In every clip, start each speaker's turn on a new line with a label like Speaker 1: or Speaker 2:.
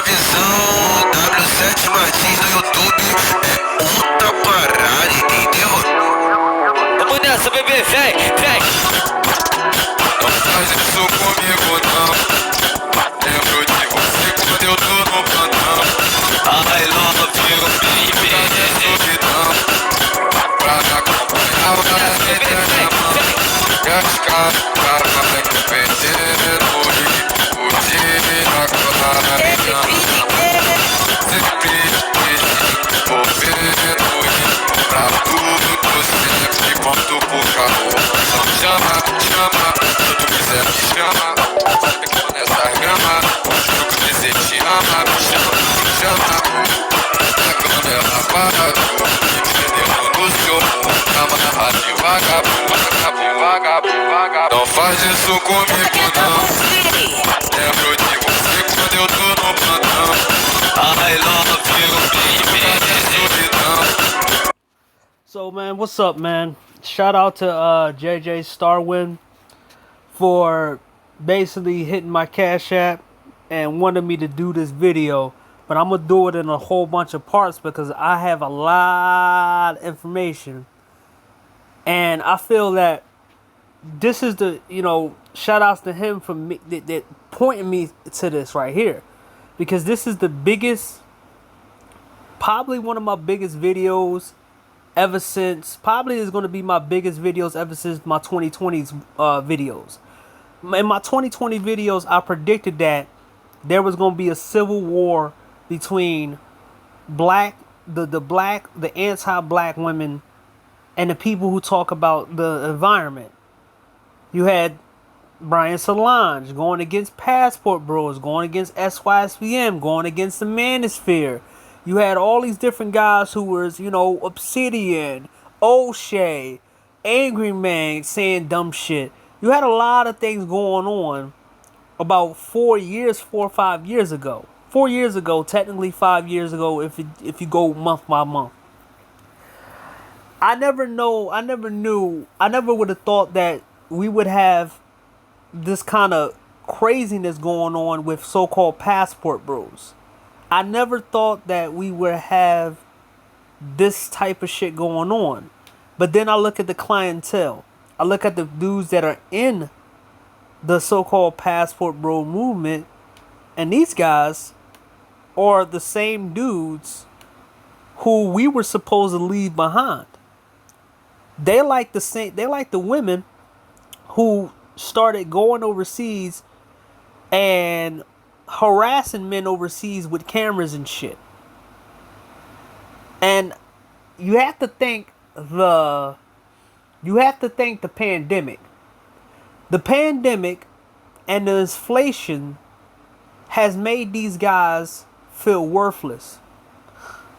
Speaker 1: visão, W7 Martins no YouTube é outra parada, entendeu?
Speaker 2: Vamos nessa, bebê, vem.
Speaker 1: Não faz isso comigo não. Lembro de você quando eu tô no plantão.
Speaker 2: I love you, baby.
Speaker 1: Solidão, pra me acompanhar o da vida na mão. E as caras vai que perdendo e curtir na cola na minha mão. Sempre envolvendo e pra tudo tô sempre pronto pro carro. Só chama, se tu quiser me chama. Sempre que tô nessa grama, juro que dizer te ama. Me chama, a câmera para tu. Me prendendo no seu mundo, amarra devagar. Não faz isso comigo não. Lembro de você quando eu tô no plantão.
Speaker 2: I love you, baby.
Speaker 3: So man, what's up, man? Shout out to JJ Starwin for basically hitting my Cash App and wanted me to do this video. But I'm gonna do it in a whole bunch of parts because I have a lot of information. And I feel that this is the, shout outs to him for me that pointing me to this right here. Because this is the biggest, probably one of my biggest videos ever since, probably is going to be my biggest videos ever since my 2020s videos. In my 2020 videos, I predicted that there was going to be a civil war between the anti-black women and the people who talk about the environment. You had Brian Solange going against Passport Bros, going against SYSPM, going against the Manosphere. You had all these different guys who was, Obsidian, O'Shea, Angry Man saying dumb shit. You had a lot of things going on about 4 or 5 years ago. 4 years ago, technically 5 years ago, if you go month by month. I never would have thought that we would have this kind of craziness going on with so-called Passport Bros. I never thought that we would have this type of shit going on. But then I look at the clientele. I look at the dudes that are in the so-called Passport Bro movement, and these guys are the same dudes who we were supposed to leave behind. They like the women who started going overseas and harassing men overseas with cameras and shit. And you have to thank the pandemic. The pandemic and the inflation has made these guys feel worthless.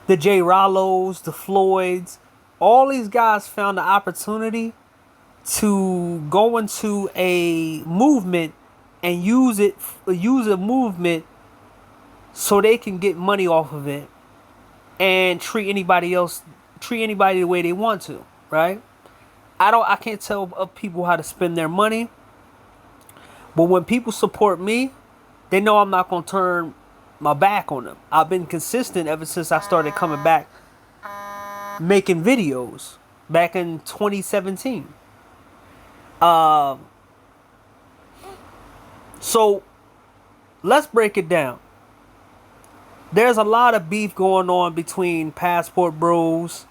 Speaker 3: The J. Rollos, the Floyds, all these guys found the opportunity to go into a movement and use a movement so they can get money off of it and treat anybody the way they want to, right? I can't tell people how to spend their money, but when people support me, they know I'm not gonna turn my back on them. I've been consistent ever since I started coming back making videos back in 2017. So let's break it down. There's a lot of beef going on between Passport Bros,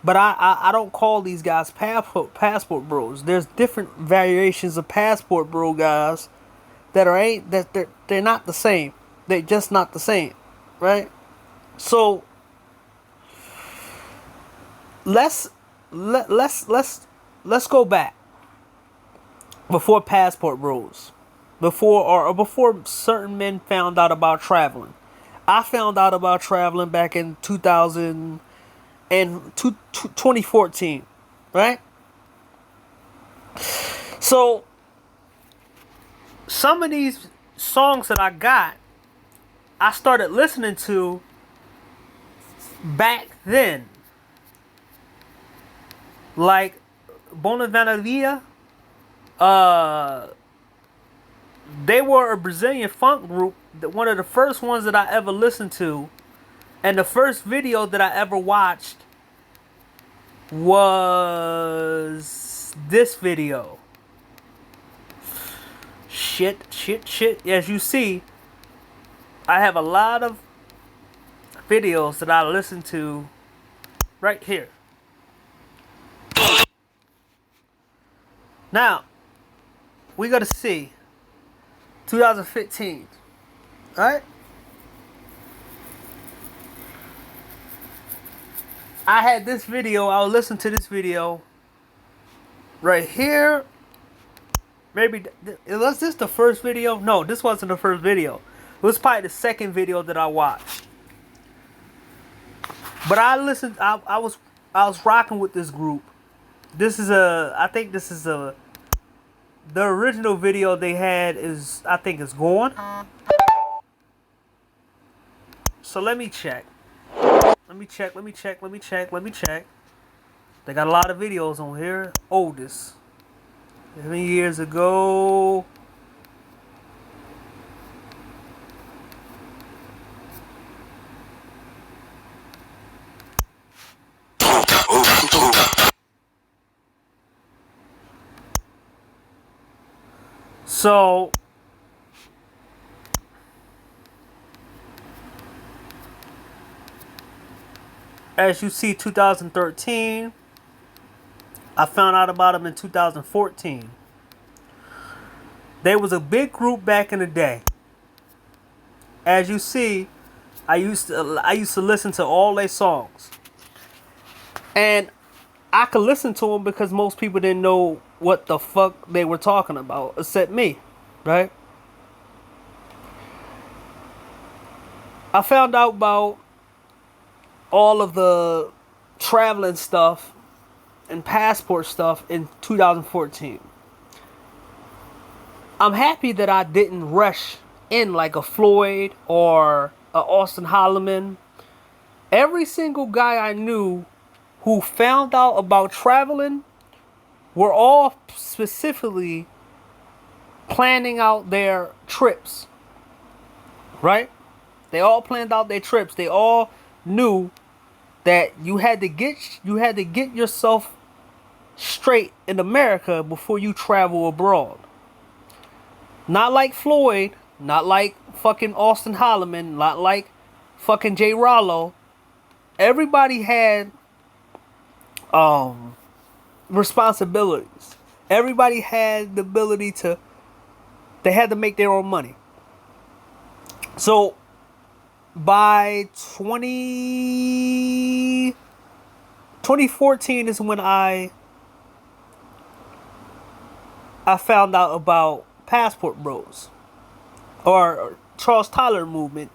Speaker 3: but I don't call these guys Passport Bros. There's different variations of Passport Bro guys they're not the same. They're just not the same, right? So let's go back before Passport Bros, before certain men found out about traveling. I found out about traveling back in 2014, right? So some of these songs that I started listening to back then, like Bonaventura, They were a Brazilian funk group, one of the first ones that I ever listened to, and the first video that I ever watched was this video. Shit. As you see, I have a lot of videos that I listen to right here. Now, we gotta see 2015. Alright? I had this video, I would listen to this video right here. Maybe, was this the first video? No, this wasn't the first video. It was probably the second video that I watched. But I listened, I was rocking with this group. I think this is the original video they had is, I think it's gone. So let me check. Let me check. They got a lot of videos on here. Oldest. How many years ago? So, as you see, 2013, I found out about them in 2014. They was a big group back in the day. As you see, I used to listen to all their songs, and I could listen to them because most people didn't know what the fuck they were talking about, except me, right? I found out about all of the traveling stuff and passport stuff in 2014. I'm happy that I didn't rush in like a Floyd or a Austin Holloman. Every single guy I knew who found out about traveling were all specifically planning out their trips, right? They all planned out their trips. They all knew that you had to get yourself straight in America before you travel abroad. Not like Floyd, not like fucking Austin Holloman, not like fucking J. Rollo. Everybody had responsibilities. Everybody had the ability they had to make their own money. So by 2014 is when I found out about Passport Bros or Charles Tyler movement.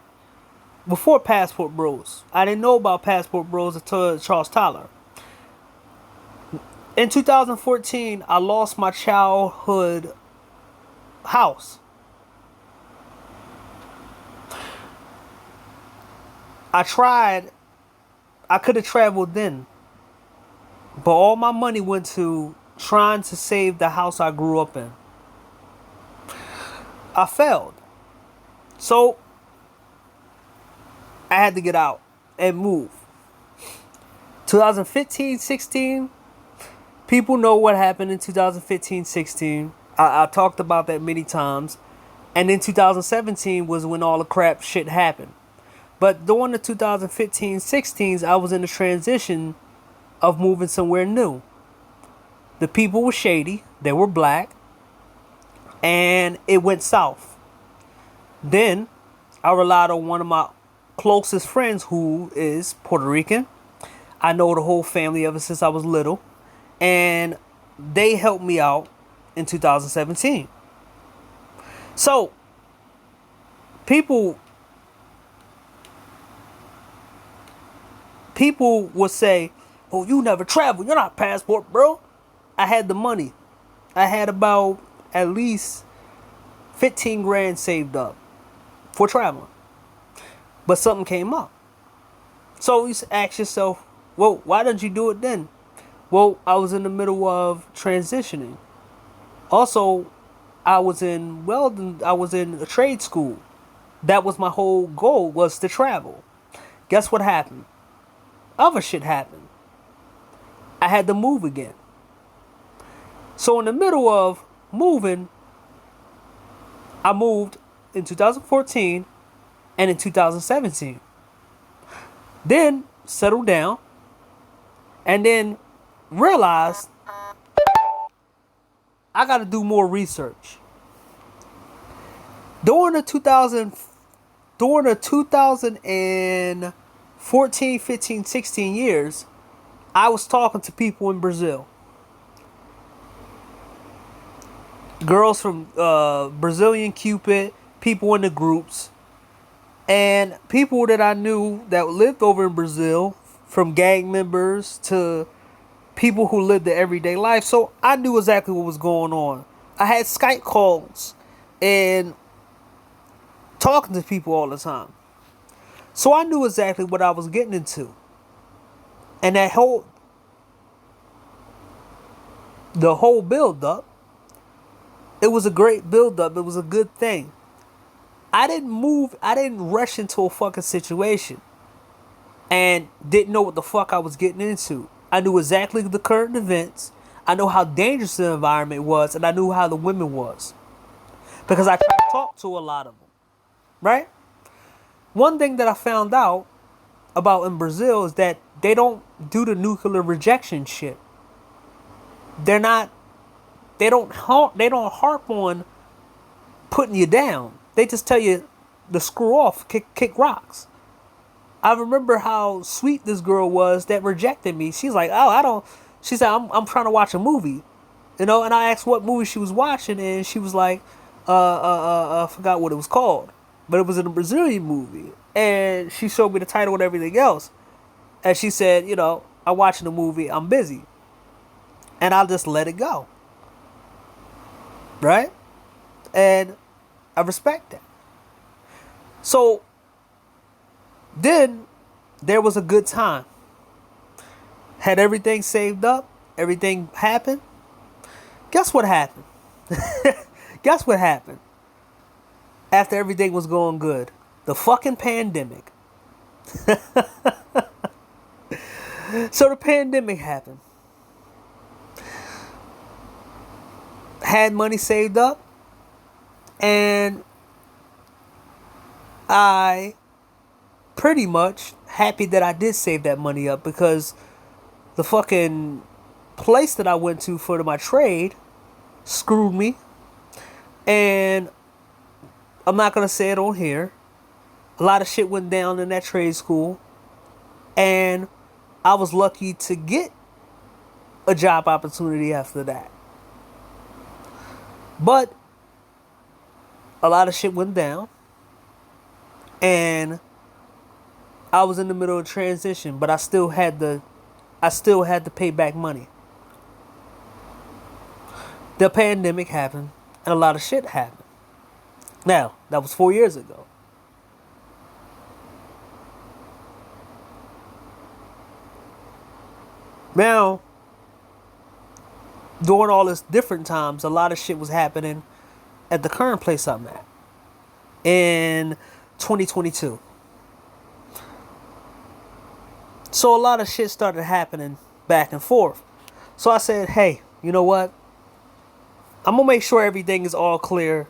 Speaker 3: Before Passport Bros, I didn't know about Passport Bros until Charles Tyler. In 2014, I lost my childhood house. I could have traveled then, but all my money went to trying to save the house I grew up in. I failed. So I had to get out and move. 2015-16, people know what happened in 2015-16. I talked about that many times. And then 2017 was when all the crap shit happened. But during the 2015-16s, I was in the transition of moving somewhere new. The people were shady. They were black. And it went south. Then I relied on one of my closest friends who is Puerto Rican. I know the whole family ever since I was little. And they helped me out in 2017. So, people would say, oh, you never travel. You're not Passport, bro. I had the money. I had about at least 15 grand saved up for traveling. But something came up. So you ask yourself, well, why didn't you do it then? Well, I was in the middle of transitioning. Also, I was in welding. I was in a trade school. That was my whole goal, was to travel. Guess what happened? Other shit happened. I had to move again. So in the middle of moving, I moved in 2014 and in 2017. Then settled down and then realized I got to do more research. During the 2014, 15, 16 years, I was talking to people in Brazil. Girls from Brazilian Cupid, people in the groups, and people that I knew that lived over in Brazil, from gang members to people who lived the everyday life. So I knew exactly what was going on. I had Skype calls and talking to people all the time. So I knew exactly what I was getting into. And the whole build up, it was a great build up. It was a good thing. I didn't rush into a fucking situation and didn't know what the fuck I was getting into. I knew exactly the current events. I know how dangerous the environment was, and I knew how the women was. Because I tried to talk to a lot of them. Right? One thing that I found out about in Brazil is that they don't do the nuclear rejection shit. They don't harp on putting you down. They just tell you to screw off, kick rocks. I remember how sweet this girl was that rejected me. She's like, she said, I'm trying to watch a movie. And I asked what movie she was watching, and she was like, I forgot what it was called. But it was in a Brazilian movie. And she showed me the title and everything else. And she said, I'm watching the movie, I'm busy. And I'll just let it go. Right? And I respect that. So then there was a good time. Had everything saved up. Everything happened. Guess what happened? Guess what happened? After everything was going good. The fucking pandemic. So the pandemic happened. Had money saved up. And I pretty much happy that I did save that money up, because the fucking place that I went to for my trade screwed me. And I'm not going to say it on here. A lot of shit went down in that trade school. And I was lucky to get a job opportunity after that. But a lot of shit went down. And I was in the middle of transition, but I still had to pay back money. The pandemic happened, and a lot of shit happened. Now, that was 4 years ago. Now, during all this different times, a lot of shit was happening at the current place I'm at in 2022. So a lot of shit started happening back and forth. So I said, hey, you know what? I'm going to make sure everything is all clear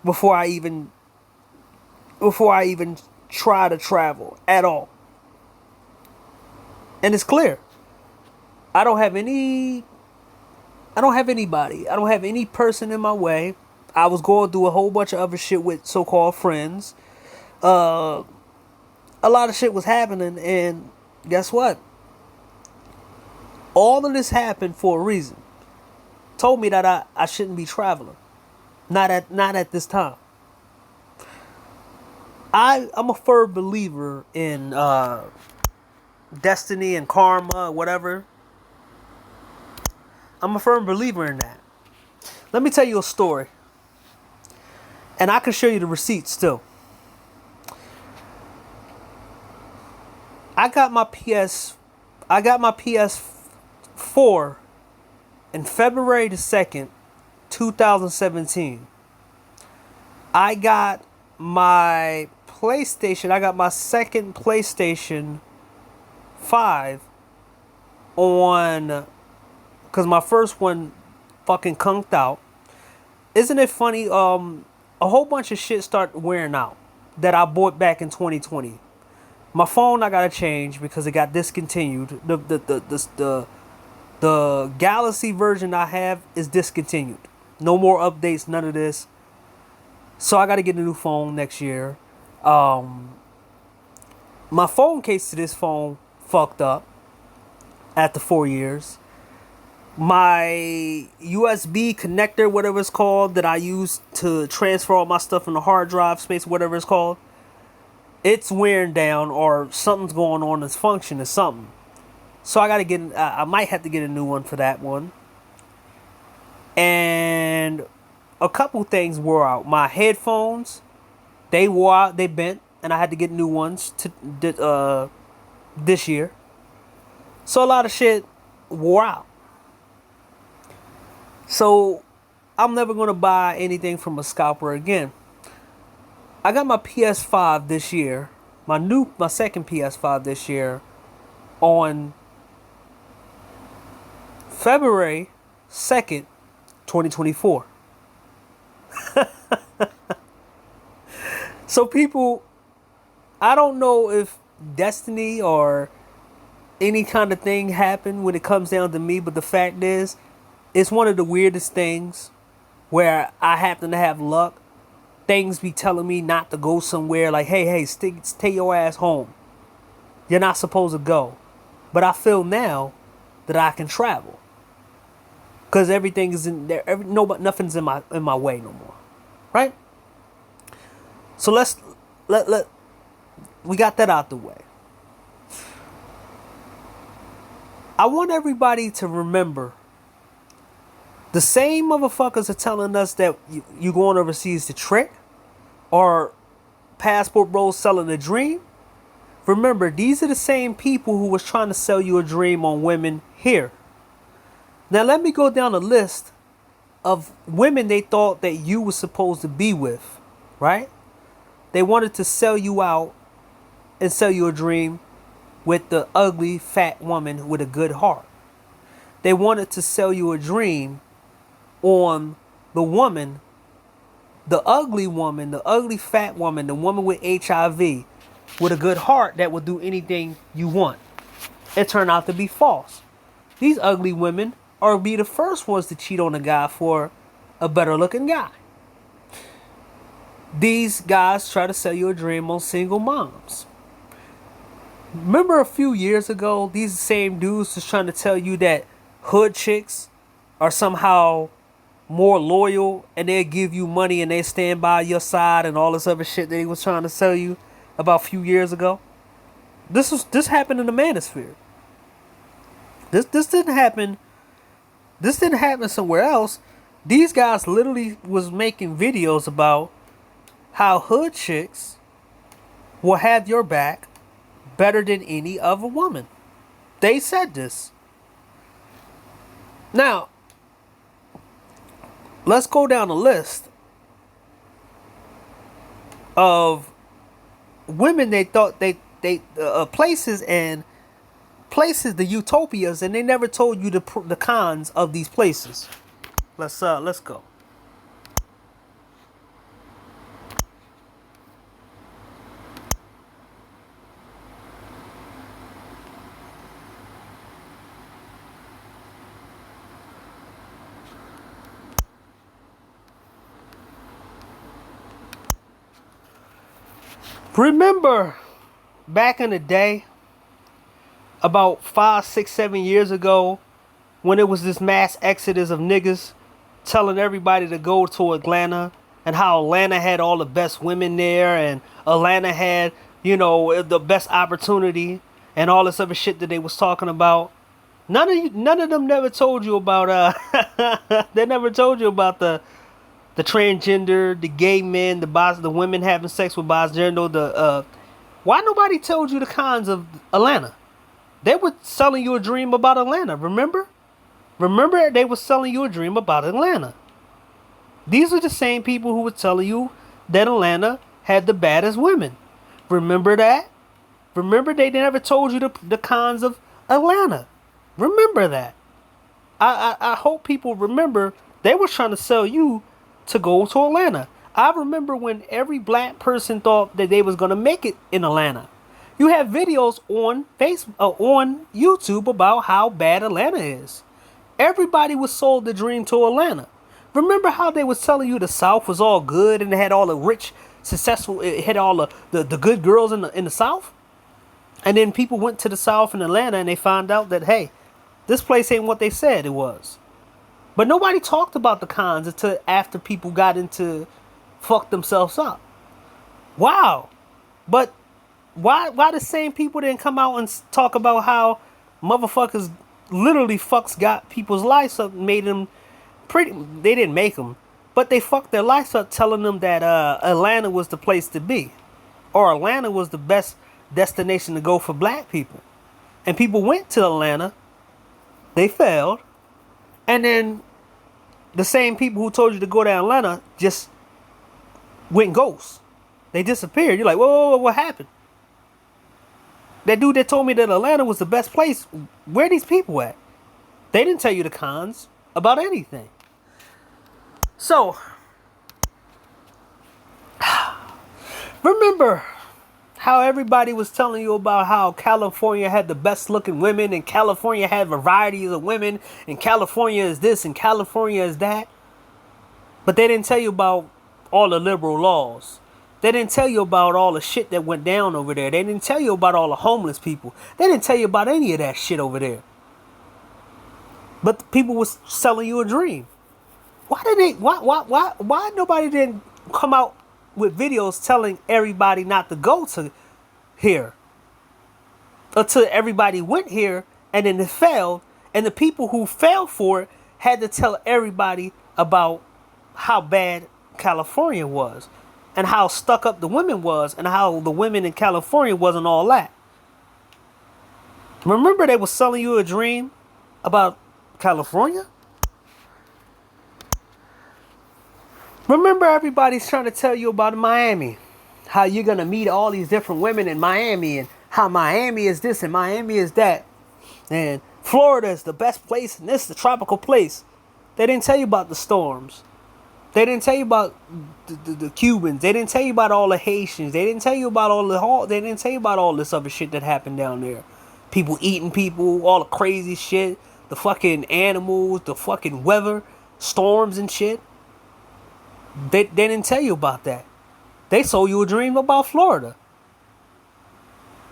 Speaker 3: before I even try to travel at all. And it's clear. I don't have anybody. I don't have any person in my way. I was going through a whole bunch of other shit with so-called friends. A lot of shit was happening, and guess what? All of this happened for a reason. Told me that I shouldn't be traveling. Not at this time. I'm a firm believer in destiny and karma, whatever. I'm a firm believer in that. Let me tell you a story. And I can show you the receipts too. I got my PS4 in February the 2nd, 2017. I got my PlayStation. I got my second PlayStation 5 on, because my first one fucking conked out. Isn't it funny? A whole bunch of shit started wearing out that I bought back in 2020. My phone I gotta change because it got discontinued. The Galaxy version I have is discontinued. No more updates, none of this. So I gotta get a new phone next year. My phone case to this phone fucked up after 4 years. My USB connector, whatever it's called, that I use to transfer all my stuff from the hard drive space, whatever it's called, it's wearing down, or something's going on, its function is something. So I gotta get, I might have to get a new one for that one. And a couple things wore out. My headphones, they wore out, they bent, and I had to get new ones this year. So a lot of shit wore out. So I'm never gonna buy anything from a scalper again. I got my PS5 this year, my second PS5 this year, on February 2nd, 2024. So people, I don't know if destiny or any kind of thing happened when it comes down to me, but the fact is, it's one of the weirdest things where I happen to have luck. Things be telling me not to go somewhere, like, hey, stay your ass home. You're not supposed to go. But I feel now that I can travel, because everything is in there. Nothing's in my way no more, right? So we got that out the way. I want everybody to remember, the same motherfuckers are telling us that you going overseas to trick, or passport bros selling a dream. Remember, these are the same people who was trying to sell you a dream on women here. Now let me go down a list of women they thought that you were supposed to be with, right? They wanted to sell you out and sell you a dream with the ugly fat woman with a good heart. They wanted to sell you a dream on the woman, the ugly fat woman, the woman with HIV with a good heart that will do anything you want. It turned out to be false. These ugly women are be the first ones to cheat on a guy for a better looking guy. These guys try to sell you a dream on single moms. Remember a few years ago, these same dudes was trying to tell you that hood chicks are somehow more loyal and they'll give you money and they stand by your side and all this other shit that he was trying to sell you about a few years ago. This happened in the manosphere. This didn't happen. This didn't happen somewhere else. These guys literally was making videos about how hood chicks will have your back better than any other woman. They said this. Now, let's go down a list of women they thought they places, the utopias, and they never told you the cons of these places. Let's go. Remember back in the day, about 5, 6, 7 years ago, when it was this mass exodus of niggas telling everybody to go to Atlanta, and how Atlanta had all the best women there, and Atlanta had, the best opportunity, and all this other shit that they was talking about. None of them never told you about they never told you about the transgender, the gay men, the women having sex with bisgender. Why nobody told you the cons of Atlanta? They were selling you a dream about Atlanta. Remember, they were selling you a dream about Atlanta. These are the same people who were telling you that Atlanta had the baddest women. Remember that? Remember they never told you the cons of Atlanta. Remember that. I hope people remember they were trying to sell you to go to Atlanta. I remember when every black person thought that they was gonna make it in Atlanta. You have videos on on YouTube about how bad Atlanta is. Everybody was sold the dream to Atlanta. Remember how they was telling you the South was all good and it had all the rich, successful, it had all the good girls in the South? And then people went to the South in Atlanta and they found out that, hey, this place ain't what they said it was. But nobody talked about the cons until after people got into fuck themselves up. Wow. But why the same people didn't come out and talk about how motherfuckers literally fucks got people's lives up, made them pretty, they didn't make them, but they fucked their lives up telling them that Atlanta was the place to be, or Atlanta was the best destination to go for black people. And people went to Atlanta, they failed, and then the same people who told you to go to Atlanta just went ghosts. They disappeared. You're like, whoa, what happened? That dude that told me that Atlanta was the best place, where are these people at? They didn't tell you the cons about anything. So, remember how everybody was telling you about how California had the best looking women, and California had varieties of women, and California is this and California is that? But they didn't tell you about all the liberal laws. They didn't tell you about all the shit that went down over there. They didn't tell you about all the homeless people. They didn't tell you about any of that shit over there. But the people was selling you a dream. Why nobody didn't come out with videos telling everybody not to go to here? Until everybody went here and then it failed. And the people who fell for it had to tell everybody about how bad California was. And how stuck up the women was, and how the women in California wasn't all that. Remember they was selling you a dream about California? Remember everybody's trying to tell you about Miami. How you're going to meet all these different women in Miami, and how Miami is this and Miami is that. And Florida is the best place, and this is the tropical place. They didn't tell you about the storms. They didn't tell you about the Cubans. They didn't tell you about all the Haitians. They didn't tell you about They didn't tell you about all this other shit that happened down there. People eating people, all the crazy shit, the fucking animals, the fucking weather, storms and shit. They didn't tell you about that. They sold you a dream about Florida.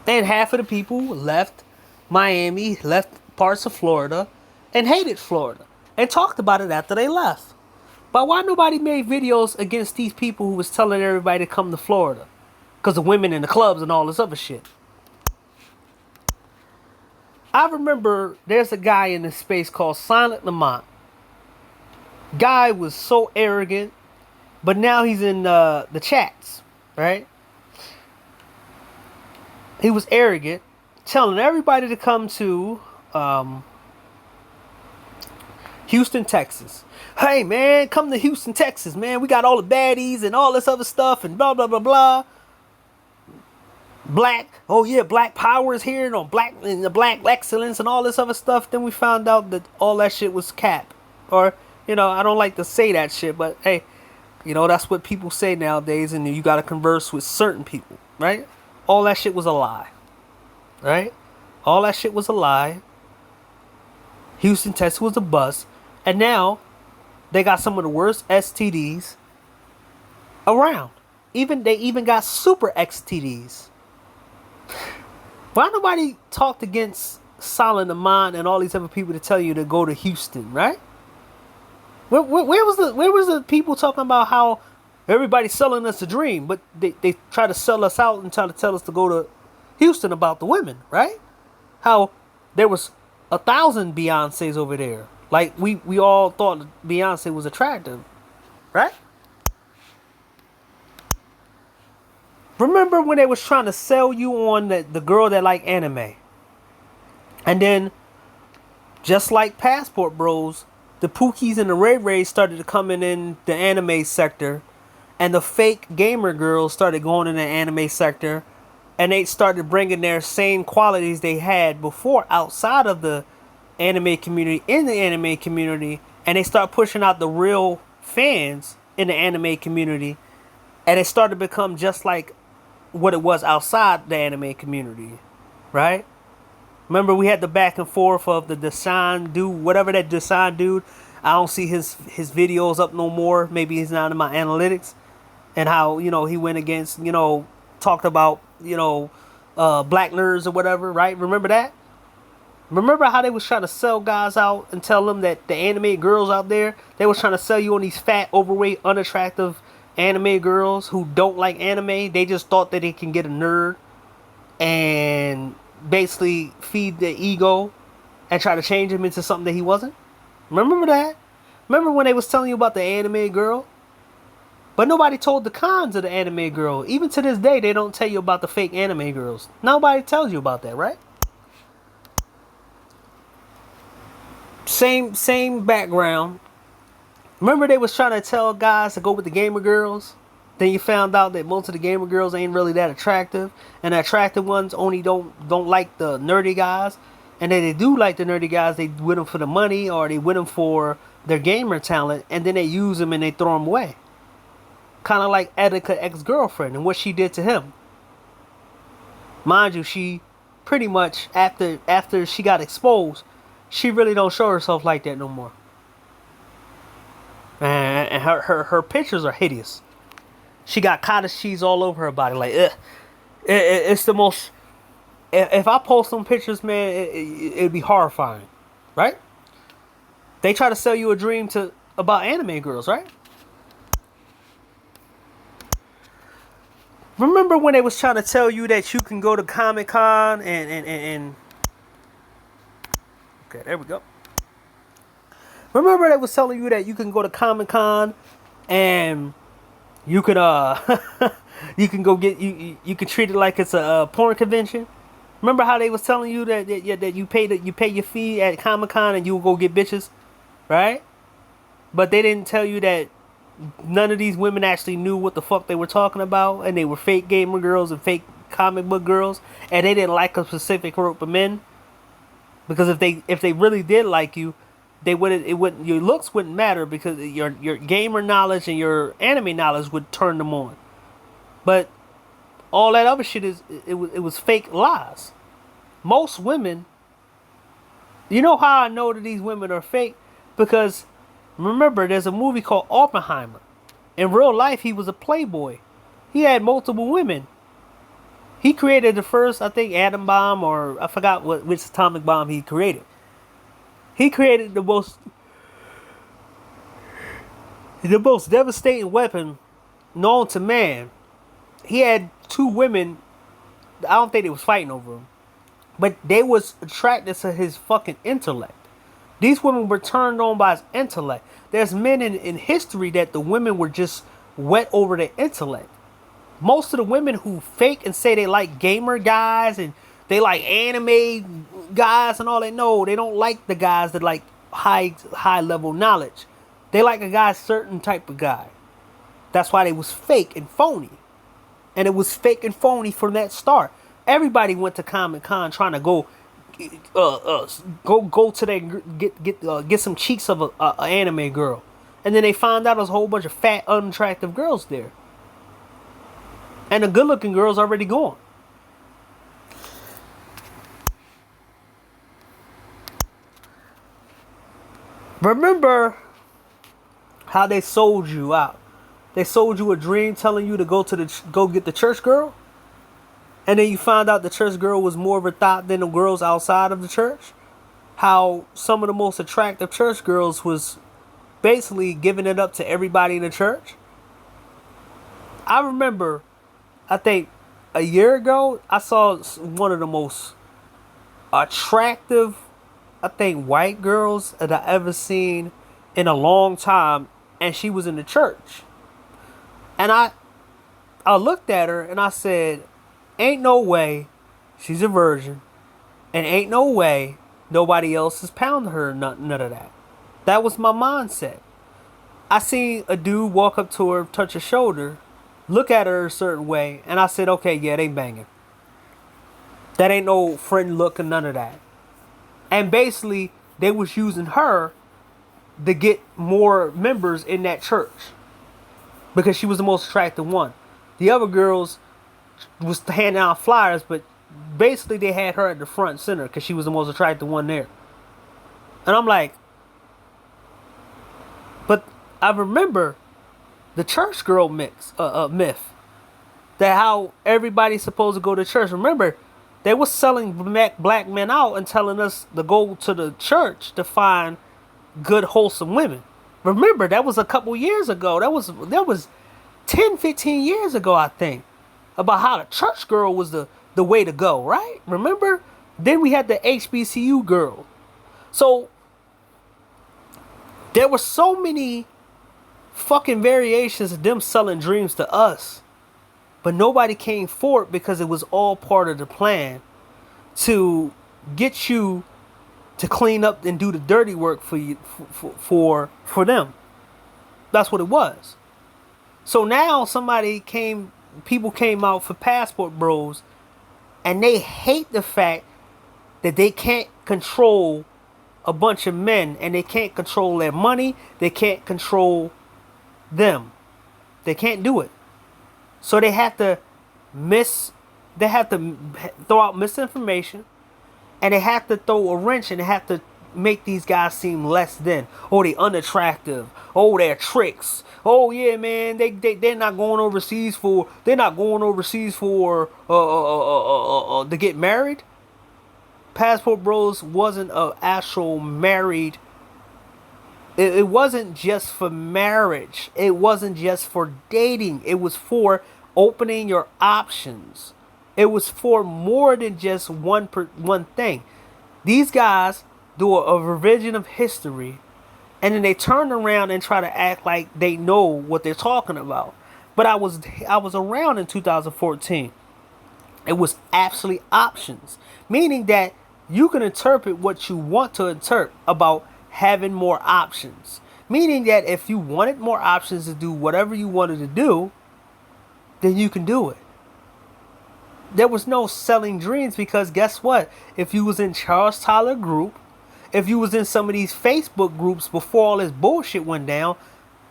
Speaker 3: And half of the people left Miami, left parts of Florida, and hated Florida, and talked about it after they left. But why nobody made videos against these people who was telling everybody to come to Florida? Because of women in the clubs and all this other shit. I remember there's a guy in this space called Silent Lamont. Guy was so arrogant, but now he's in the chats, right? He was arrogant, telling everybody to come to Houston, Texas. Hey, man, come to Houston, Texas, man. We got all the baddies and all this other stuff and blah, blah, blah, blah. Black, oh yeah, black power is here and the black excellence and all this other stuff. Then we found out that all that shit was cap. Or, I don't like to say that shit, but hey, that's what people say nowadays, and you got to converse with certain people, right? All that shit was a lie, right? All that shit was a lie. Houston, Texas was a bust. And now they got some of the worst STDs around. They even got super STDs. Why nobody talked against Silent Amon and all these other people to tell you to go to Houston, right? Where was the people talking about how everybody's selling us a dream, but they try to sell us out and try to tell us to go to Houston about the women, right? How there was 1,000 Beyoncés over there. Like, we all thought Beyonce was attractive, right? Remember when they was trying to sell you on the girl that like anime? And then, just like Passport Bros, the Pookies and the Ray Rays started to come in the anime sector, and the fake gamer girls started going in the anime sector, and they started bringing their same qualities they had before outside of the anime community in the anime community, and they start pushing out the real fans in the anime community, and it started to become just like what it was outside the anime community, right? Remember, we had the back and forth of the Deshaun dude, whatever that Deshaun dude. I don't see his videos up no more. Maybe he's not in my analytics. And how, he went against, talked about, black nerds or whatever, right? Remember that? Remember how they was trying to sell guys out and tell them that the anime girls out there, they was trying to sell you on these fat, overweight, unattractive anime girls who don't like anime. They just thought that they can get a nerd and basically feed their ego and try to change him into something that he wasn't. Remember that? Remember when they was telling you about the anime girl? But nobody told the cons of the anime girl. Even to this day, they don't tell you about the fake anime girls. Nobody tells you about that, right? Same background. Remember they was trying to tell guys to go with the gamer girls? Then you found out that most of the gamer girls ain't really that attractive, and the attractive ones only don't like the nerdy guys, and then they do like the nerdy guys. They with them for the money, or they with them for their gamer talent, and then they use them and they throw them away. Kind of like Etika ex-girlfriend and what she did to him. Mind you, she pretty much after she got exposed, she really don't show herself like that no more. And her pictures are hideous. She got cottage cheese all over her body. Like, it's the most... If I post some pictures, man, it'd be horrifying. Right? They try to sell you a dream about anime girls, right? Remember when they was trying to tell you that you can go to Comic-Con and... Okay, there we go. Remember they was telling you that you can go to Comic-Con and... You could you can go get you can treat it like it's a porn convention. Remember how they was telling you that you pay your fee at Comic-Con and you go get bitches, right? But they didn't tell you that none of these women actually knew what the fuck they were talking about, and they were fake gamer girls and fake comic book girls, and they didn't like a specific group of men. Because if they really did like you, your looks wouldn't matter, because your gamer knowledge and your anime knowledge would turn them on. But all that other shit it was fake lies. Most women, you know how I know that these women are fake? Because remember, there's a movie called Oppenheimer. In real life, he was a playboy. He had multiple women. He created the first, I think, atom bomb, or I forgot which atomic bomb he created. He created the most devastating weapon known to man. He had two women. I don't think they was fighting over him, but they was attracted to his fucking intellect. These women were turned on by his intellect. There's men in history that the women were just wet over their intellect. Most of the women who fake and say they like gamer guys and they like anime guys and all that. No, they don't like the guys that like high level knowledge. They like a guy, certain type of guy. That's why they was fake and phony. And it was fake and phony from that start. Everybody went to Comic-Con trying to go to that get some cheeks of a anime girl. And then they found out there's a whole bunch of fat, unattractive girls there. And the good looking girl's already gone. Remember how they sold you out? They sold you a dream telling you to go get the church girl? And then you found out the church girl was more of a thought than the girls outside of the church? How some of the most attractive church girls was basically giving it up to everybody in the church? I remember, I think a year ago, I saw one of the most attractive, I think, white girls that I ever seen in a long time, and she was in the church. And I looked at her and I said, ain't no way she's a virgin, and ain't no way nobody else is pounding her, none of that. That was my mindset. I seen a dude walk up to her, touch her shoulder, look at her a certain way, and I said, okay, yeah, they banging. That ain't no friend look or none of that. And basically, they was using her to get more members in that church because she was the most attractive one. The other girls was handing out flyers, but basically they had her at the front center because she was the most attractive one there. And I'm like, but I remember the church girl myth, that how everybody's supposed to go to church. Remember, they was selling black men out and telling us to go to the church to find good, wholesome women. Remember, that was a couple years ago. That was 10, 15 years ago, I think, about how the church girl was the way to go, right? Remember? Then we had the HBCU girl. So there were so many fucking variations of them selling dreams to us, but nobody came forward because it was all part of the plan to get you to clean up and do the dirty work for you, for them. That's what it was. So now people came out for Passport Bros, and they hate the fact that they can't control a bunch of men, and they can't control their money, they can't control them. They can't do it. So they have to throw out misinformation, and they have to throw a wrench, and they have to make these guys seem less than. Oh, they unattractive. Oh, they're tricks. Oh yeah, man, they're not going overseas for to get married. Passport Bros wasn't an actual married. It wasn't just for marriage. It wasn't just for dating. It was for opening your options. It was for more than just one thing. These guys do a revision of history, and then they turn around and try to act like they know what they're talking about. But I was around in 2014. It was actually options, meaning that you can interpret what you want to interpret about having more options. Meaning that if you wanted more options to do whatever you wanted to do, then you can do it. There was no selling dreams, because guess what? If you was in Charles Tyler group, if you was in some of these Facebook groups before all this bullshit went down,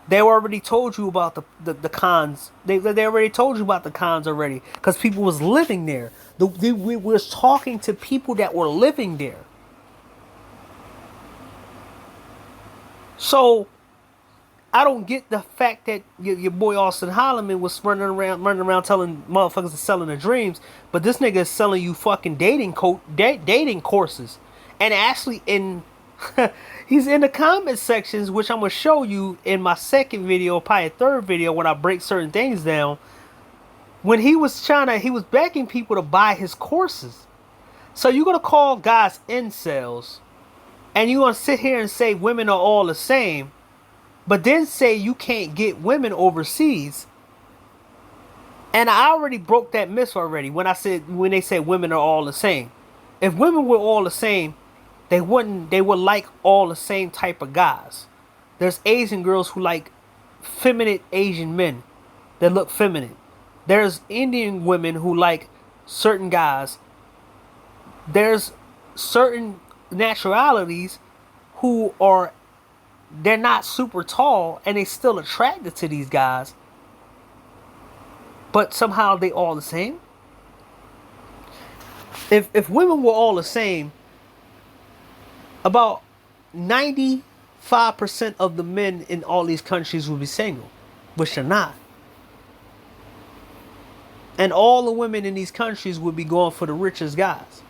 Speaker 3: they already told you about the cons. They already told you about the cons already, because people was living there. We was talking to people that were living there. So I don't get the fact that your boy Austin Holloman was running around telling motherfuckers to selling their dreams, but this nigga is selling you fucking dating courses, and actually he's in the comment sections, which I'm gonna show you in my second video, probably third video, when I break certain things down. When he was begging people to buy his courses. So you're gonna call guys incels, and you're gonna sit here and say women are all the same, but then say you can't get women overseas. And I already broke that myth already when they said women are all the same. If women were all the same, they would like all the same type of guys. There's Asian girls who like feminine Asian men that look feminine. There's Indian women who like certain guys. There's certain nationalities who they're not super tall and they still attracted to these guys, but somehow they all the same. If women were all the same, about 95% of the men in all these countries would be single, which they're not. And all the women in these countries would be going for the richest guys.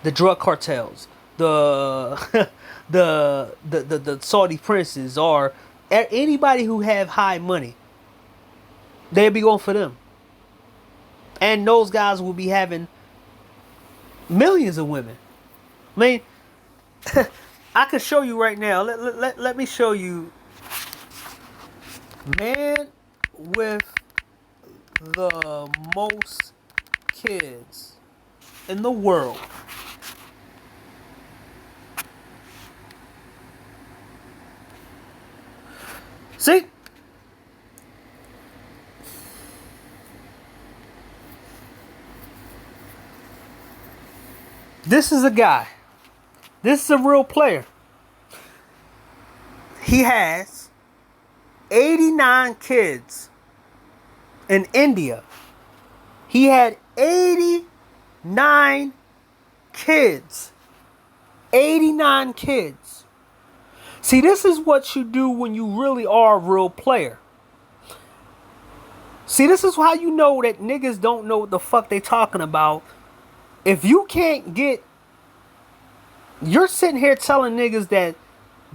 Speaker 3: The drug cartels, the Saudi princes, or anybody who have high money. They'd be going for them. And those guys will be having millions of women. I mean, I can show you right now. Let me show you. Man with the most kids in the world. This is a guy. This is a real player. He has 89 kids in India. He had 89 kids. 89 kids. See, this is what you do when you really are a real player. See, this is how you know that niggas don't know what the fuck they talking about. If you can't get... You're sitting here telling niggas that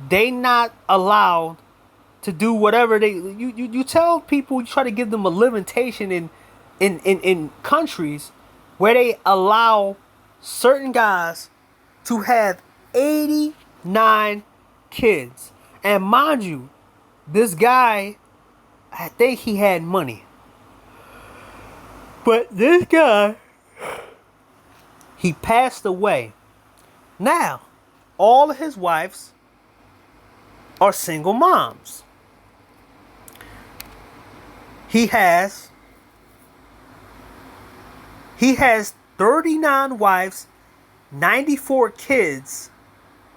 Speaker 3: they not allowed to do whatever they... You tell people, you try to give them a limitation in countries where they allow certain guys to have 89 kids. And mind you, this guy, I think he had money. But this guy, he passed away. Now, all of his wives are single moms. He has 39 wives, 94 kids,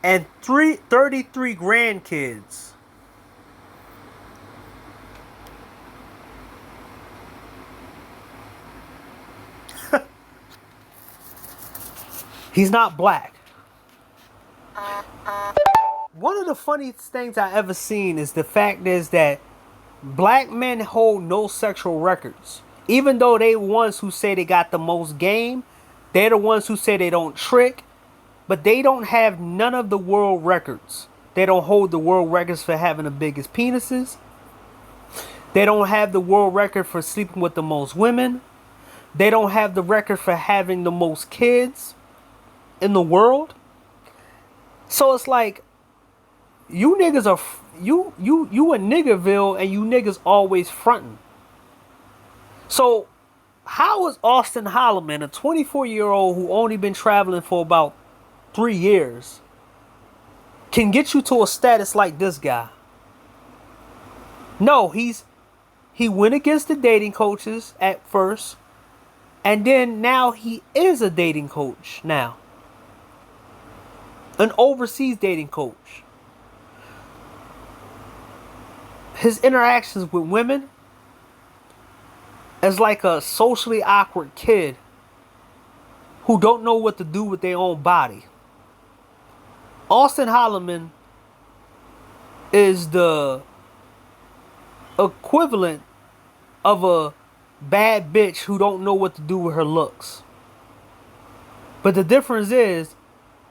Speaker 3: and 33 grandkids. He's not black. One of the funniest things I ever seen is the fact is that black men hold no sexual records. Even though they ones who say they got the most game, they're the ones who say they don't trick, but they don't have none of the world records. They don't hold the world records for having the biggest penises. They don't have the world record for sleeping with the most women. They don't have the record for having the most kids in the world. So it's like, you niggas are, you in Niggerville and you niggas always fronting. So how is Austin Holloman, a 24-year-old who only been traveling for about 3 years, can get you to a status like this guy? No, he went against the dating coaches at first, and then now he is a dating coach now. An overseas dating coach. His interactions with women is like a socially awkward kid who don't know what to do with their own body. Austin Holloman is the equivalent of a bad bitch who don't know what to do with her looks. But the difference is,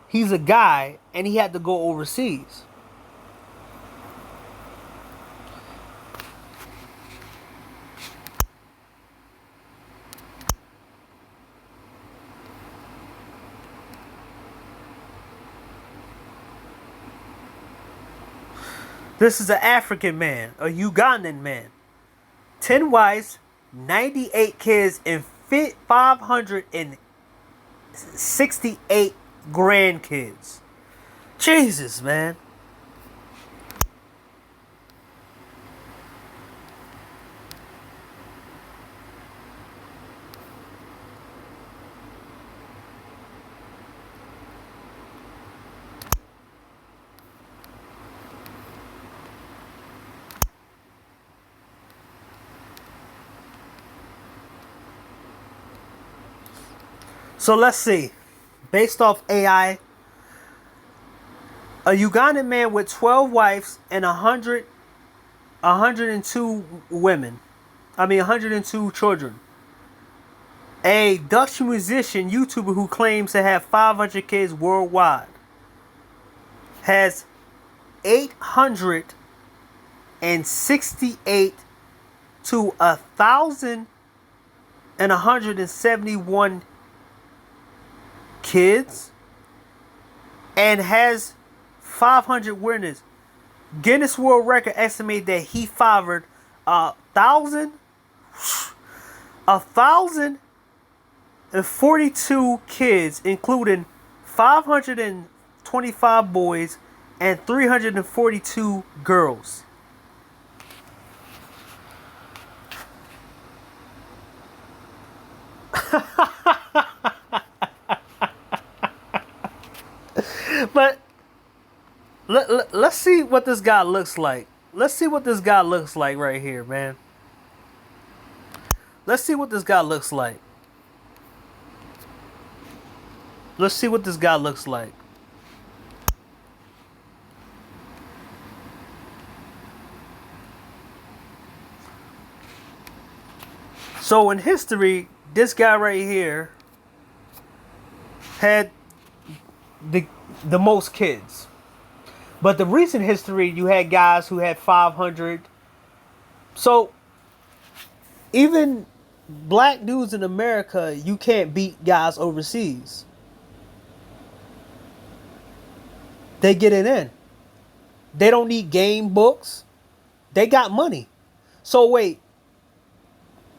Speaker 3: he's a guy and he had to go overseas. This is an African man, a Ugandan man. 10 wives, 98 kids, and 568 grandkids. Jesus, man. So let's see. Based off AI, a Ugandan man with 12 wives and 102 women. 102 children. A Dutch musician, YouTuber who claims to have 500 kids worldwide has 868 to 1,171 kids and has 500 winners. Guinness World Record estimate that he fathered 1,042 kids, including 525 boys and 342 girls. let's see what this guy looks like. Let's see what this guy looks like right here, man. Let's see what this guy looks like. Let's see what this guy looks like. So in history, this guy right here had the most kids. But the recent history, you had guys who had 500. So even black dudes in America, you can't beat guys overseas. They get it in. They don't need game books. They got money. So wait,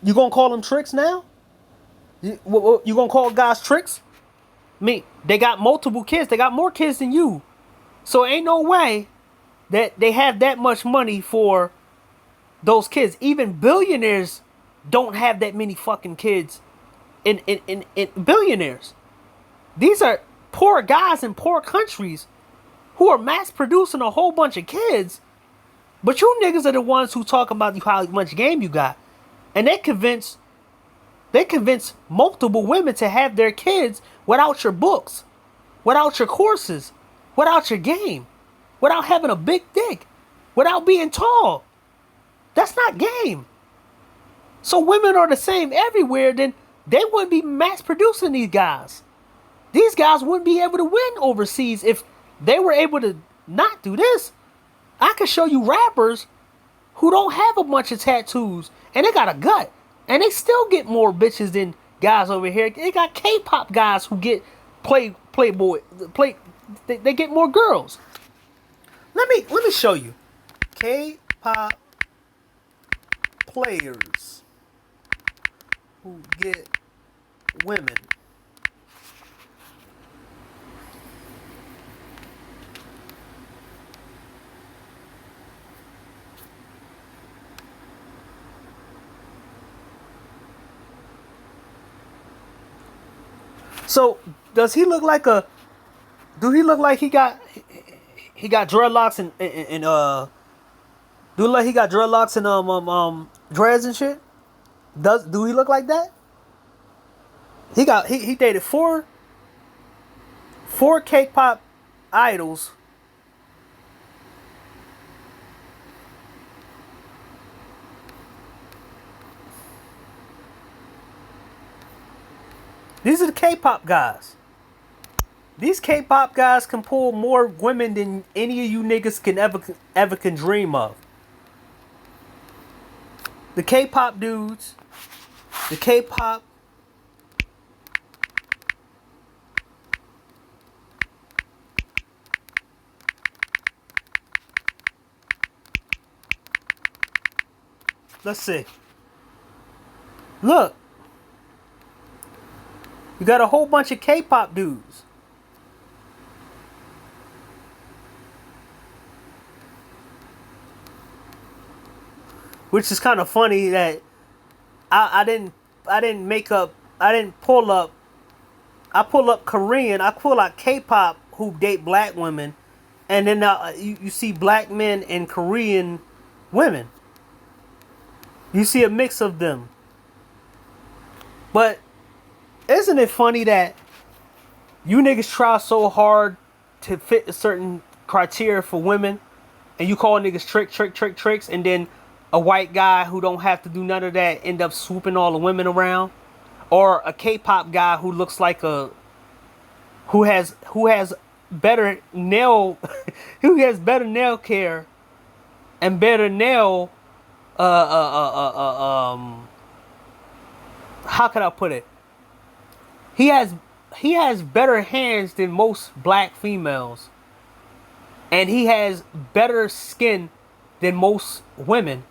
Speaker 3: you gonna call them tricks now? You gonna call guys tricks? I mean, they got multiple kids. They got more kids than you. So ain't no way that they have that much money for those kids. Even billionaires don't have that many fucking kids in billionaires. These are poor guys in poor countries who are mass producing a whole bunch of kids. But you niggas are the ones who talk about how much game you got. And they convince multiple women to have their kids without your books, without your courses, without your game, without having a big dick, without being tall. That's not game. So women are the same everywhere, then they wouldn't be mass producing these guys. These guys wouldn't be able to win overseas if they were able to not do this. I could show you rappers who don't have a bunch of tattoos and they got a gut and they still get more bitches than guys over here. They got K-pop guys who get they get more girls. Let me show you. K-pop players who get women. So does he look like a? Do he look like he got dreadlocks and do he look like he got dreadlocks and dreads and shit? Do he look like that? He dated four K-pop idols. These are the K-pop guys. These K-pop guys can pull more women than any of you niggas can ever can dream of. The K-pop dudes, the K-pop let's see. Look. You got a whole bunch of K-pop dudes. Which is kind of funny that I didn't pull up Korean. I pull out K-pop who date black women, and then you see black men and Korean women. You see a mix of them. But isn't it funny that you niggas try so hard to fit a certain criteria for women, and you call niggas tricks, and then a white guy who don't have to do none of that end up swooping all the women around, or a K-pop guy who looks like who has better nail who has better nail care and better nail how can I put it? He has better hands than most black females. And he has better skin than most women.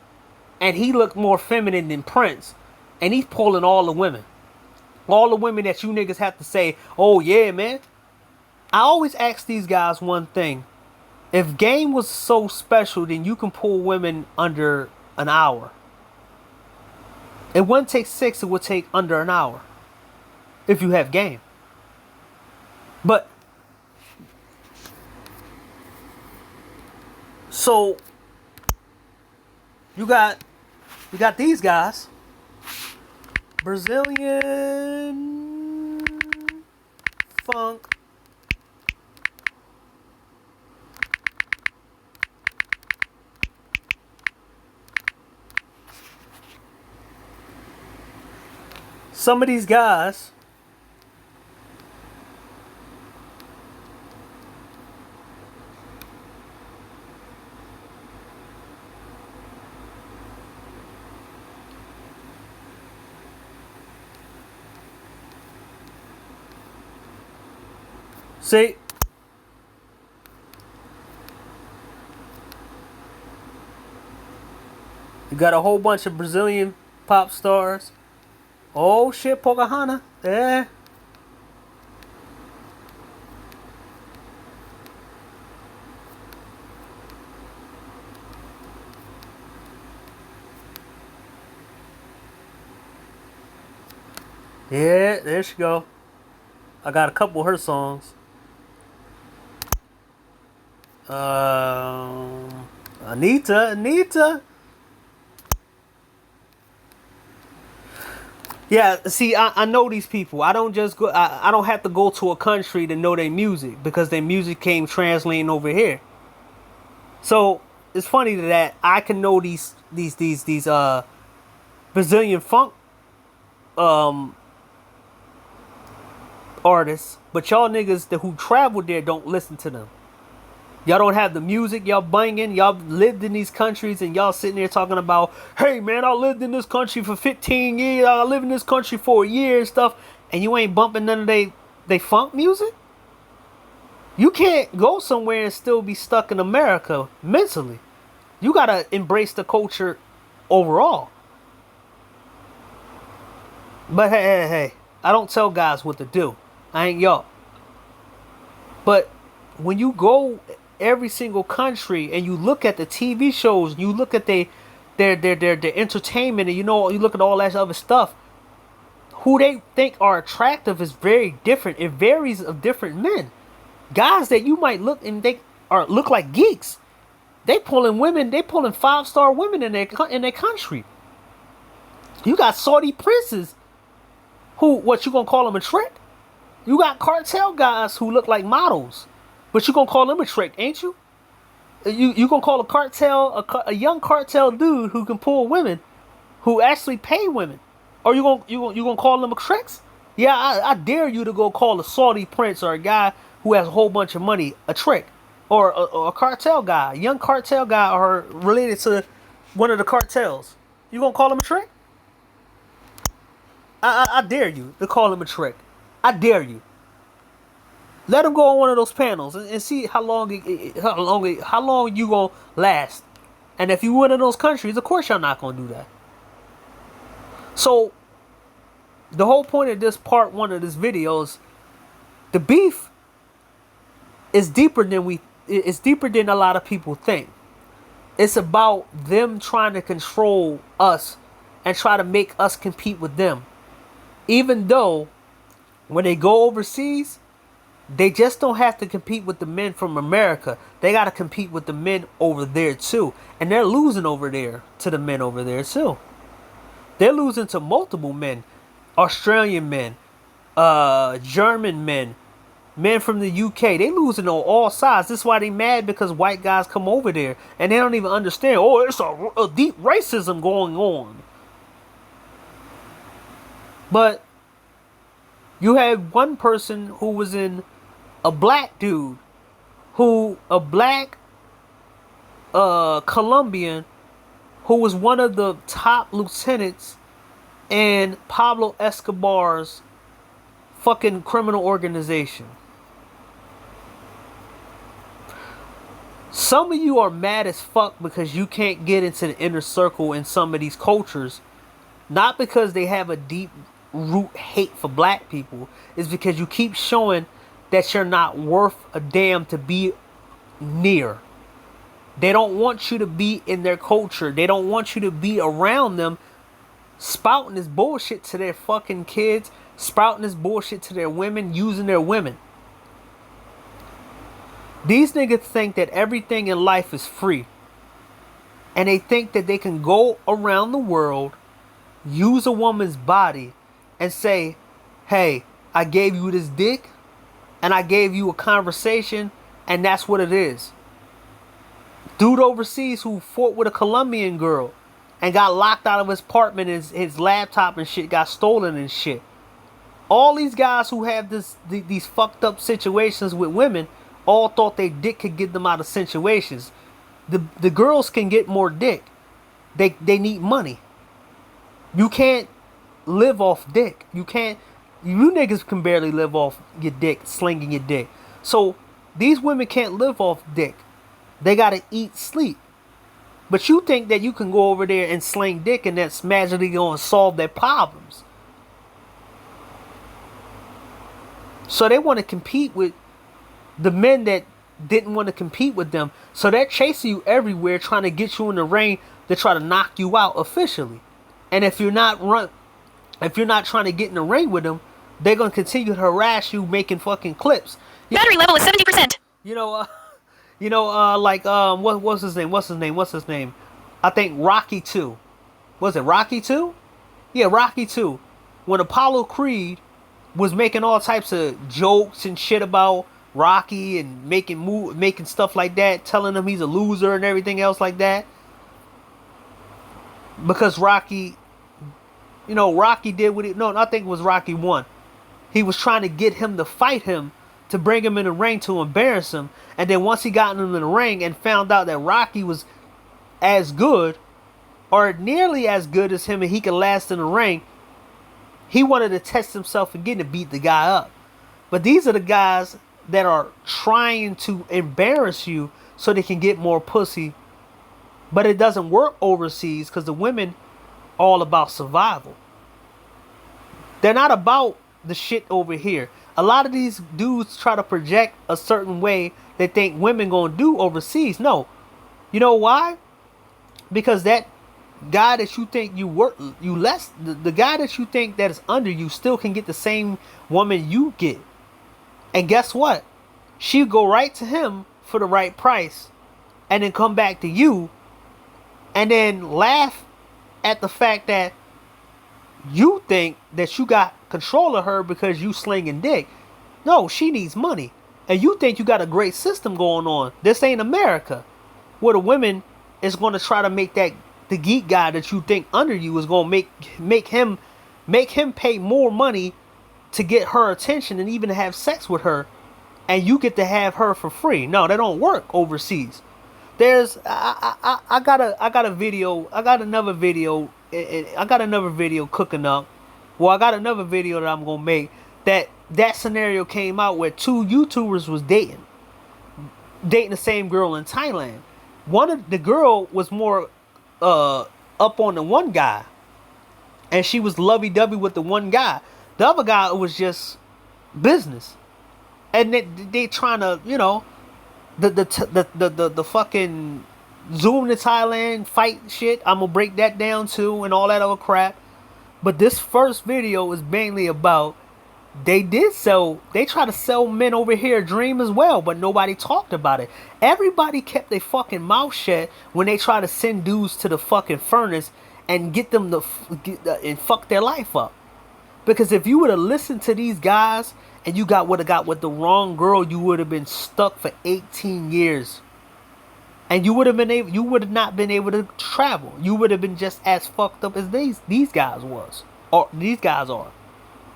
Speaker 3: And he look more feminine than Prince. And he's pulling all the women. All the women that you niggas have to say, oh yeah, man. I always ask these guys one thing. If game was so special, then you can pull women under an hour. It wouldn't take 6, it would take under an hour. If you have game. But So you got these guys, Brazilian funk. Some of these guys see, you got a whole bunch of Brazilian pop stars. Oh shit, Pocahontas. Yeah. Yeah, there she go. I got a couple of her songs. Anita. Yeah, see, I know these people. I don't just go. I don't have to go to a country to know their music because their music came translating over here. So it's funny that I can know these Brazilian funk artists, but y'all niggas who travel there don't listen to them. Y'all don't have the music, y'all banging, y'all lived in these countries and y'all sitting there talking about, hey man, I lived in this country for 15 years, I lived in this country for a year and stuff, and you ain't bumping none of they funk music? You can't go somewhere and still be stuck in America mentally. You gotta embrace the culture overall. But hey, I don't tell guys what to do. I ain't y'all. But when you go every single country and you look at the TV shows, you look at their entertainment, and you look at all that other stuff, who they think are attractive is very different. It varies of different men. Guys that you might look and they look like geeks, they pulling 5-star women in their country. You got Saudi princes who, what you gonna call them a trick? You got cartel guys who look like models, but you gonna call them a trick, ain't you? You gonna call a young cartel dude who can pull women, who actually pay women, or you gonna call them a tricks? Yeah, I dare you to go call a Saudi prince or a guy who has a whole bunch of money a trick, or a cartel guy, a young cartel guy, or related to one of the cartels. You gonna call him a trick? I dare you to call him a trick. I dare you. Let him go on one of those panels and see how long you gonna last. And if you win in those countries, of course y'all not gonna do that. So the whole point of this part one of this video is the beef is deeper than a lot of people think. It's about them trying to control us and try to make us compete with them. Even though when they go overseas, they just don't have to compete with the men from America. They got to compete with the men over there too. And they're losing over there to the men over there too. They're losing to multiple men. Australian men, German men, men from the UK. They losing on all sides. This is why they mad, because white guys come over there and they don't even understand. Oh, it's a deep racism going on. But you had one person who was in a black dude, a black Colombian, who was one of the top lieutenants in Pablo Escobar's fucking criminal organization. Some of you are mad as fuck because you can't get into the inner circle in some of these cultures. Not because they have a deep root hate for black people. It's because you keep showing that you're not worth a damn to be near. They don't want you to be in their culture. They don't want you to be around them, spouting this bullshit to their fucking kids, spouting this bullshit to their women, using their women. These niggas think that everything in life is free. And they think that they can go around the world, use a woman's body, and say, hey, I gave you this dick, and I gave you a conversation, and that's what it is. Dude overseas who fought with a Colombian girl and got locked out of his apartment, his laptop and shit got stolen and shit. All these guys who have these fucked up situations with women all thought their dick could get them out of situations. The girls can get more dick. They need money. You can't live off dick. You niggas can barely live off your dick, slinging your dick. So these women can't live off dick. They gotta eat, sleep. But you think that you can go over there and sling dick and that's magically gonna solve their problems. So they want to compete with the men that didn't want to compete with them. So they're chasing you everywhere, trying to get you in the ring to try to knock you out officially. And if you're not trying to get in the ring with them, they're gonna continue to harass you, making fucking clips.
Speaker 4: Battery level is 70%.
Speaker 3: What's his name? I think Rocky 2. Was it Rocky 2? Yeah, Rocky 2. When Apollo Creed was making all types of jokes and shit about Rocky and making stuff like that, telling him he's a loser and everything else like that. Because Rocky did what it. No, I think it was Rocky 1. He was trying to get him to fight him, to bring him in the ring to embarrass him. And then once he got him in the ring and found out that Rocky was as good or nearly as good as him and he could last in the ring, he wanted to test himself again to beat the guy up. But these are the guys that are trying to embarrass you so they can get more pussy. But it doesn't work overseas because the women are all about survival. They're not about the shit over here. A lot of these dudes try to project a certain way they think women gonna do overseas. No. You know why? Because that guy that you think the guy that you think that is under you still can get the same woman you get. And guess what? She'll go right to him for the right price and then come back to you and then laugh at the fact that you think that you got control of her because you slinging dick. No, she needs money. And you think you got a great system going on. This ain't America, where the women is going to try to make the geek guy that you think under you is going to make him pay more money to get her attention and even have sex with her, and you get to have her for free. No, that don't work overseas. There's I got a video. I got another video cooking up. Well, I got another video that I'm gonna make. That scenario came out where two YouTubers was dating the same girl in Thailand. The girl was more up on the one guy, and she was lovey-dovey with the one guy. The other guy was just business, and they trying to, the fucking Zoom to Thailand fight shit. I'm gonna break that down too, and all that other crap. But this first video is mainly about they try to sell men over here a dream as well, but nobody talked about it. Everybody kept their fucking mouth shut when they try to send dudes to the fucking furnace and get them and fuck their life up. Because if you would have listened to these guys and you would have got with the wrong girl, you would have been stuck for 18 years. And you would have not been able to travel. You would have been just as fucked up as these guys was. Or these guys are.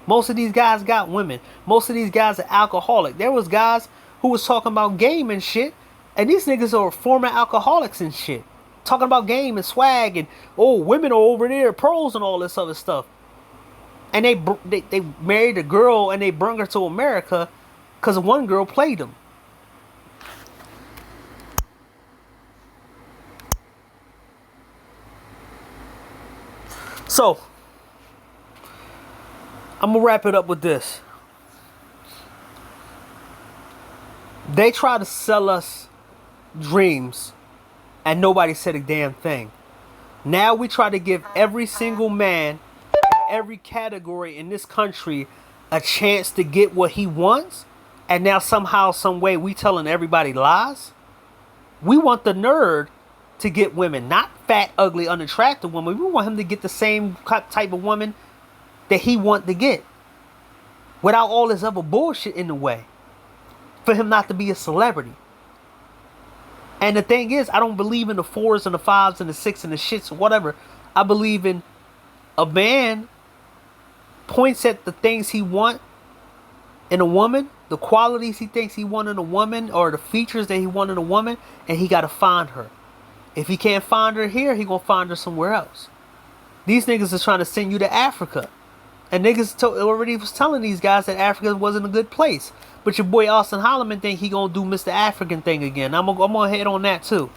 Speaker 3: Most of these guys got women. Most of these guys are alcoholic. There was guys who was talking about game and shit. And these niggas are former alcoholics and shit. Talking about game and swag and, women are over there, pros and all this other stuff. And they married a girl and they brought her to America because one girl played them. So, I'm going to wrap it up with this. They try to sell us dreams and nobody said a damn thing. Now we try to give every single man in every category in this country a chance to get what he wants. And now somehow, some way, we telling everybody lies. We want the nerd to get women, not fat, ugly, unattractive women. We want him to get the same type of woman that he want to get, without all this other bullshit in the way, for him not to be a celebrity. And the thing is, I don't believe in the 4s and the 5s and the 6s and the shits or whatever. I believe in a man points at the things he want in a woman, the qualities he thinks he want in a woman, or the features that he want in a woman, and he got to find her. If he can't find her here, he gonna find her somewhere else. These niggas is trying to send you to Africa. And niggas already was telling these guys that Africa wasn't a good place. But your boy Austin Holloman think he gonna do Mr. African thing again. I'm gonna head on that too.